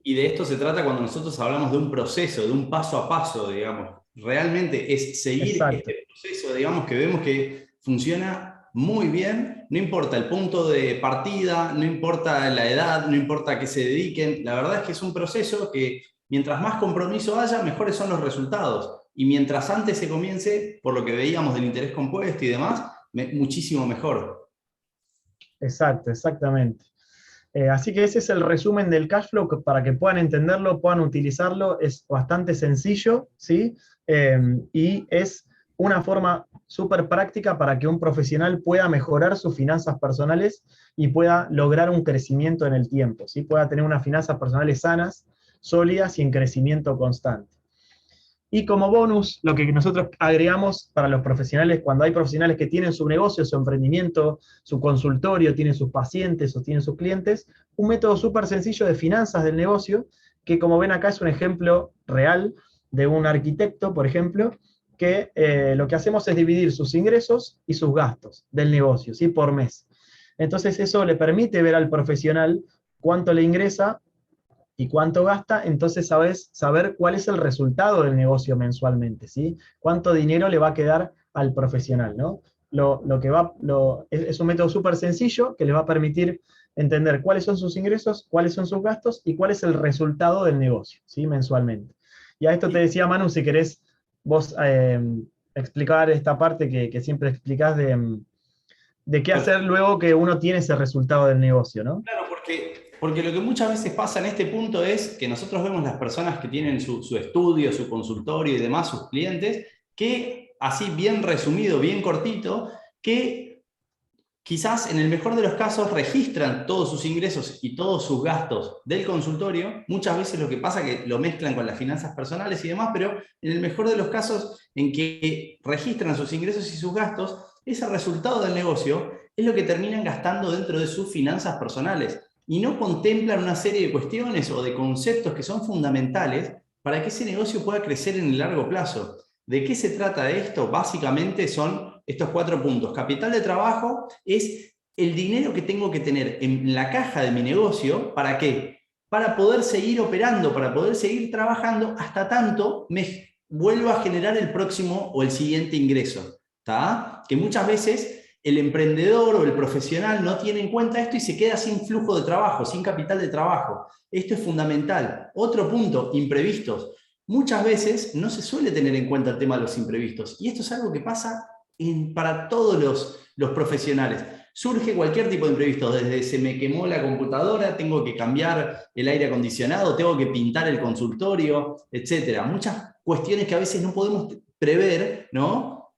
Y de esto se trata cuando nosotros hablamos de un proceso, de un paso a paso, digamos. Realmente es seguir Exacto, este proceso, digamos, que vemos que funciona muy bien, no importa el punto de partida, no importa la edad, no importa a qué se dediquen. La verdad es que es un proceso que mientras más compromiso haya, mejores son los resultados. Y mientras antes se comience, por lo que veíamos del interés compuesto y demás, muchísimo mejor. exacto, exactamente. Así que ese es el resumen del cash flow, que para que puedan entenderlo, puedan utilizarlo, es bastante sencillo, ¿sí? Y es una forma súper práctica para que un profesional pueda mejorar sus finanzas personales y pueda lograr un crecimiento en el tiempo, ¿sí? Pueda tener unas finanzas personales sanas, sólidas y en crecimiento constante. Y como bonus, lo que nosotros agregamos para los profesionales, cuando hay profesionales que tienen su negocio, su emprendimiento, su consultorio, tienen sus pacientes o tienen sus clientes, un método súper sencillo de finanzas del negocio, que como ven acá es un ejemplo real de un arquitecto, por ejemplo, que lo que hacemos es dividir sus ingresos y sus gastos del negocio, ¿sí? Por mes. Entonces eso le permite ver al profesional cuánto le ingresa y cuánto gasta, entonces sabes saber cuál es el resultado del negocio mensualmente, ¿sí? Cuánto dinero le va a quedar al profesional, ¿no? Es un método súper sencillo que le va a permitir entender cuáles son sus ingresos, cuáles son sus gastos y cuál es el resultado del negocio, ¿sí? Mensualmente. Y a esto te decía Manu, si querés vos explicar esta parte que siempre explicás de qué hacer luego que uno tiene ese resultado del negocio, ¿no? Claro, porque lo que muchas veces pasa en este punto es que nosotros vemos las personas que tienen su estudio, su consultorio y demás, sus clientes, que así bien resumido, bien cortito, que quizás en el mejor de los casos registran todos sus ingresos y todos sus gastos del consultorio. Muchas veces lo que pasa es que lo mezclan con las finanzas personales y demás, pero en el mejor de los casos en que registran sus ingresos y sus gastos, ese resultado del negocio es lo que terminan gastando dentro de sus finanzas personales y no contemplan una serie de cuestiones o de conceptos que son fundamentales para que ese negocio pueda crecer en el largo plazo. ¿De qué se trata esto? Básicamente son estos 4 puntos. Capital de trabajo es el dinero que tengo que tener en la caja de mi negocio. ¿Para qué? Para poder seguir operando, para poder seguir trabajando hasta tanto me vuelva a generar el próximo o el siguiente ingreso. ¿Tá? Que muchas veces El emprendedor o el profesional no tiene en cuenta esto y se queda sin flujo de trabajo, sin capital de trabajo. Esto es fundamental. Otro punto, imprevistos. Muchas veces no se suele tener en cuenta el tema de los imprevistos, y esto es algo que pasa para todos los profesionales. Surge cualquier tipo de imprevisto, desde se me quemó la computadora, tengo que cambiar el aire acondicionado, tengo que pintar el consultorio, etc. Muchas cuestiones que a veces no podemos prever, ¿no?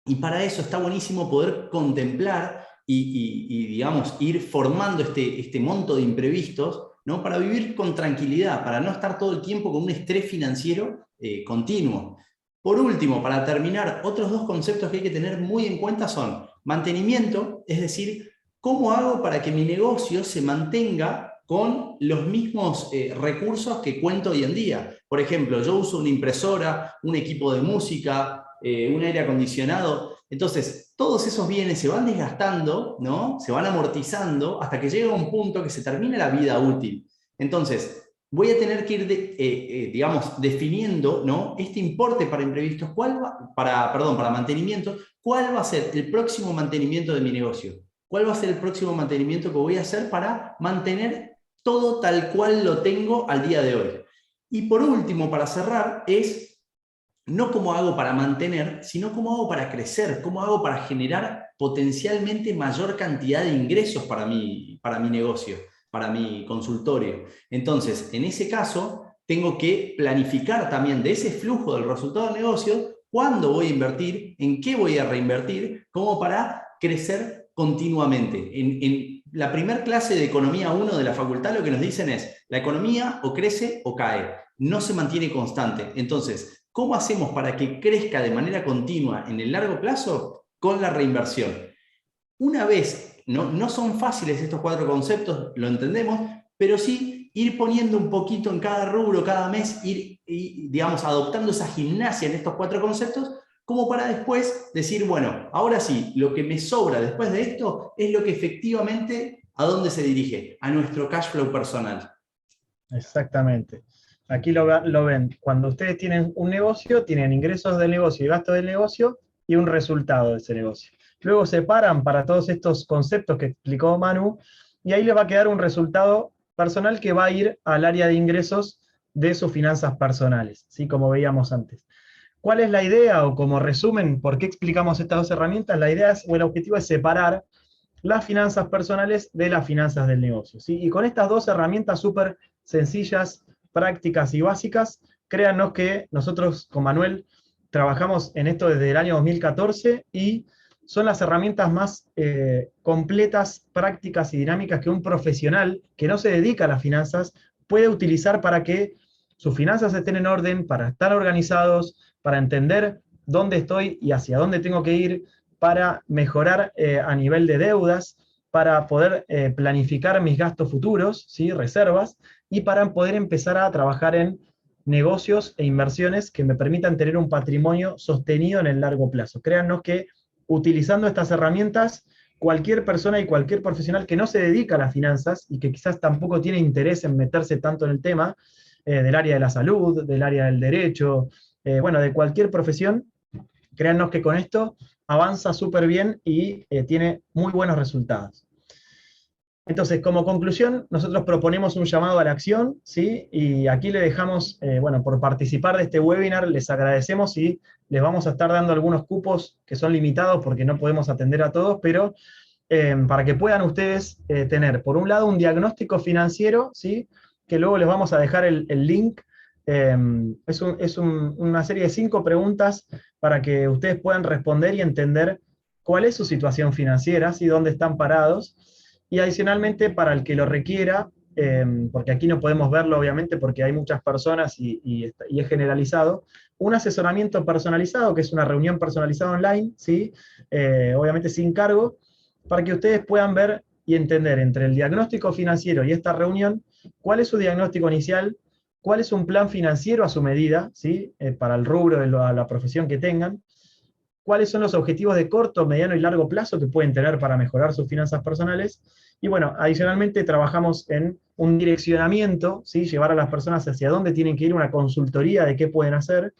Y para eso está buenísimo poder contemplar y digamos, ir formando este monto de imprevistos, ¿no? Para vivir con tranquilidad, para no estar todo el tiempo con un estrés financiero continuo. Por último, para terminar, otros dos conceptos que hay que tener muy en cuenta son mantenimiento, es decir, ¿cómo hago para que mi negocio se mantenga con los mismos recursos que cuento hoy en día? Por ejemplo, yo uso una impresora, un equipo de música, un aire acondicionado. Entonces, todos esos bienes se van desgastando, ¿no? Se van amortizando hasta que llega un punto que se termina la vida útil. Entonces, voy a tener que ir, digamos, definiendo, ¿no? Este importe para imprevistos, para mantenimiento, ¿cuál va a ser el próximo mantenimiento de mi negocio? ¿Cuál va a ser el próximo mantenimiento que voy a hacer para mantener todo tal cual lo tengo al día de hoy? Y por último, para cerrar, es no cómo hago para mantener, sino cómo hago para crecer, cómo hago para generar potencialmente mayor cantidad de ingresos para mi negocio, para mi consultorio. Entonces, en ese caso, tengo que planificar también de ese flujo del resultado del negocio, cuándo voy a invertir, en qué voy a reinvertir, como para crecer continuamente. En la primera clase de Economía 1 de la facultad lo que nos dicen es, la economía o crece o cae, no se mantiene constante. Entonces, ¿cómo hacemos para que crezca de manera continua en el largo plazo? Con la reinversión. Una vez, no son fáciles estos 4 conceptos, lo entendemos, pero sí ir poniendo un poquito en cada rubro, cada mes, digamos, adoptando esa gimnasia en estos 4 conceptos, como para después decir, bueno, ahora sí, lo que me sobra después de esto es lo que efectivamente, ¿a dónde se dirige? A nuestro cash flow personal. Exactamente. Aquí lo ven. Cuando ustedes tienen un negocio, tienen ingresos del negocio y gastos del negocio y un resultado de ese negocio. Luego separan para todos estos conceptos que explicó Manu y ahí les va a quedar un resultado personal que va a ir al área de ingresos de sus finanzas personales, ¿sí? Como veíamos antes. ¿Cuál es la idea o como resumen, por qué explicamos estas dos herramientas? La idea o el objetivo es separar las finanzas personales de las finanzas del negocio, ¿sí? Y con estas dos herramientas súper sencillas, prácticas y básicas, créannos que nosotros con Manuel trabajamos en esto desde el año 2014 y son las herramientas más completas, prácticas y dinámicas que un profesional que no se dedica a las finanzas puede utilizar para que sus finanzas estén en orden, para estar organizados, para entender dónde estoy y hacia dónde tengo que ir, para mejorar a nivel de deudas, para poder planificar mis gastos futuros, ¿sí? Reservas, y para poder empezar a trabajar en negocios e inversiones que me permitan tener un patrimonio sostenido en el largo plazo. Créannos que utilizando estas herramientas, cualquier persona y cualquier profesional que no se dedica a las finanzas y que quizás tampoco tiene interés en meterse tanto en el tema, del área de la salud, del área del derecho, bueno, de cualquier profesión, créannos que con esto avanza súper bien y tiene muy buenos resultados. Entonces, como conclusión, nosotros proponemos un llamado a la acción, ¿sí? Y aquí le dejamos, bueno, por participar de este webinar, les agradecemos y les vamos a estar dando algunos cupos que son limitados porque no podemos atender a todos, pero para que puedan ustedes tener, por un lado, un diagnóstico financiero, ¿sí? Que luego les vamos a dejar el link. Es una serie de 5 preguntas para que ustedes puedan responder y entender cuál es su situación financiera, ¿sí? Dónde están parados. Y adicionalmente, para el que lo requiera, porque aquí no podemos verlo obviamente porque hay muchas personas y es generalizado, un asesoramiento personalizado, que es una reunión personalizada online, ¿sí? Obviamente sin cargo, para que ustedes puedan ver y entender entre el diagnóstico financiero y esta reunión, cuál es su diagnóstico inicial, cuál es un plan financiero a su medida, ¿sí? Para el rubro de la profesión que tengan, cuáles son los objetivos de corto, mediano y largo plazo que pueden tener para mejorar sus finanzas personales. Y bueno, adicionalmente trabajamos en un direccionamiento, ¿sí? Llevar a las personas hacia dónde tienen que ir, una consultoría de qué pueden hacer,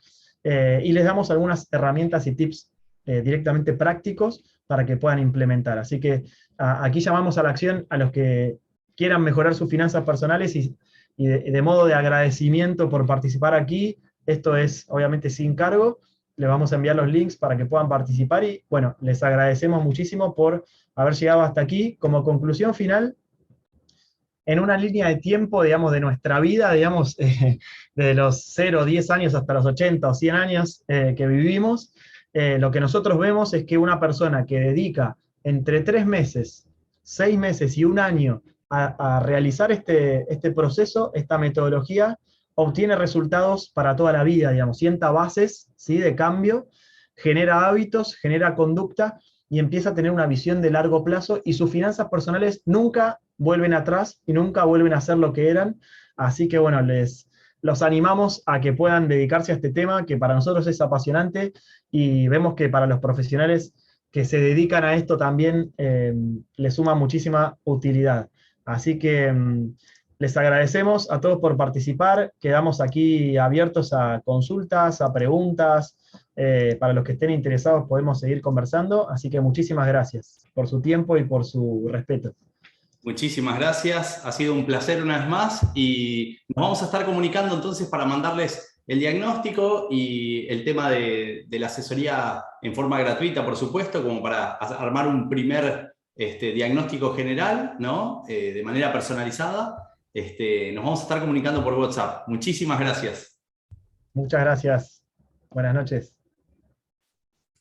y les damos algunas herramientas y tips directamente prácticos para que puedan implementar. Así que aquí llamamos a la acción a los que quieran mejorar sus finanzas personales y de modo de agradecimiento por participar aquí. Esto es obviamente sin cargo. Les vamos a enviar los links para que puedan participar y bueno, les agradecemos muchísimo por haber llegado hasta aquí. Como conclusión final, en una línea de tiempo, digamos, de nuestra vida, digamos, de los 0, 10 años hasta los 80 o 100 años que vivimos, lo que nosotros vemos es que una persona que dedica entre 3 meses, 6 meses y un año a realizar este proceso, esta metodología, obtiene resultados para toda la vida, digamos, sienta bases, ¿sí?, de cambio, genera hábitos, genera conducta y empieza a tener una visión de largo plazo y sus finanzas personales nunca vuelven atrás y nunca vuelven a ser lo que eran. Así que bueno, los animamos a que puedan dedicarse a este tema, que para nosotros es apasionante y vemos que para los profesionales que se dedican a esto también les suma muchísima utilidad. Así que les agradecemos a todos por participar, quedamos aquí abiertos a consultas, a preguntas, para los que estén interesados podemos seguir conversando, así que muchísimas gracias por su tiempo y por su respeto. Muchísimas gracias, ha sido un placer una vez más y nos vamos a estar comunicando entonces para mandarles el diagnóstico y el tema de la asesoría en forma gratuita, por supuesto, como para armar un primer diagnóstico general, ¿no? De manera personalizada. Nos vamos a estar comunicando por WhatsApp. Muchísimas gracias. Muchas gracias. Buenas noches.